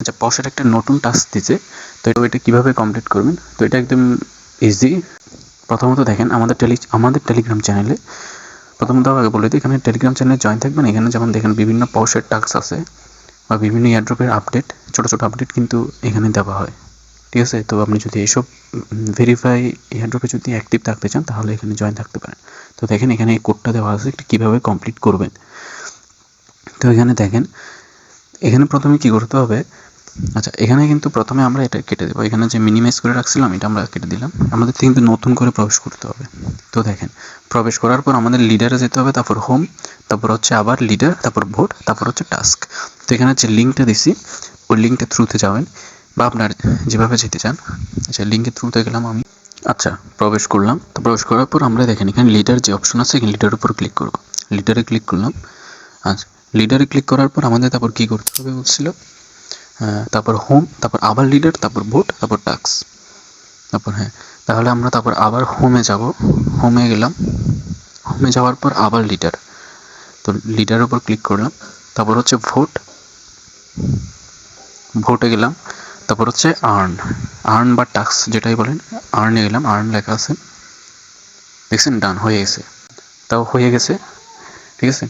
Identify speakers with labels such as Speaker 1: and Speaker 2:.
Speaker 1: আচ্ছা, পশের একটা নতুন টাস্ক দিছে, তো এটা কীভাবে কমপ্লিট করবেন? তো এটা একদম ইজি। প্রথমত দেখেন আমাদের টেলিগ্রাম চ্যানেলে, প্রথমত আগে বলে দিই, এখানে টেলিগ্রাম চ্যানেলে জয়েন থাকবেন। এখানে যেমন দেখেন বিভিন্ন পশের টাস্ক আছে বা বিভিন্ন এয়ারড্রপের আপডেট, ছোটো ছোটো আপডেট কিন্তু এখানে দেওয়া হয়, ঠিক আছে? তো আপনি যদি এইসব ভেরিফাই এয়ারড্রপে যদি অ্যাক্টিভ থাকতে চান তাহলে এখানে জয়েন থাকতে পারেন। তো দেখেন এখানে এই কোডটা দেওয়া আছে, এটা কীভাবে কমপ্লিট করবেন। তো এখানে দেখেন, এখানে প্রথমে কি করতে হবে, আচ্ছা এখানে কিন্তু প্রথমে আমরা এটা কেটে দেবো। এখানে যে মিনিমাইজ করে রাখছিলাম এটা আমরা কেটে দিলাম। আমাদের কিন্তু নতুন করে প্রবেশ করতে হবে। তো দেখেন, প্রবেশ করার পর আমাদের লিডারে যেতে হবে, তারপর হোম, তারপর হচ্ছে আবার লিডার, তারপর ভোট, তারপর হচ্ছে টাস্ক। তো এখানে যে লিঙ্কটা দিছি ওই লিঙ্কটা থ্রুতে যাবেন বা আপনার যেভাবে যেতে চান। আচ্ছা, লিঙ্কের থ্রুতে গেলাম আমি। আচ্ছা, প্রবেশ করলাম। তো প্রবেশ করার পর আমরা দেখেন এখানে লিডার যে অপশন আছে, এখানে লিডারের উপর ক্লিক করব। লিডারে ক্লিক করলাম। আচ্ছা, লিডারে ক্লিক করার পর আমাদের তারপর কী করতে হবে বলছিল, তারপর হোম, তারপর আবার লিডার, তারপর ভোট, তারপর টাস্ক, তারপর তাহলে আমরা তারপর আবার হোমে যাব। হোমে গেলাম। হোমে যাওয়ার পর আবার লিডার, তো লিডারের উপর ক্লিক করলাম। তারপর হচ্ছে ভোটে গেলাম। তারপর হচ্ছে আর্ন বা টাস্ক যেটাই বলেন, আর্নে গেলাম। আর্ন লেখা আছে, দেখছেন? ডান হয়ে গেছে। তাও হয়ে গেছে, ঠিক আছে।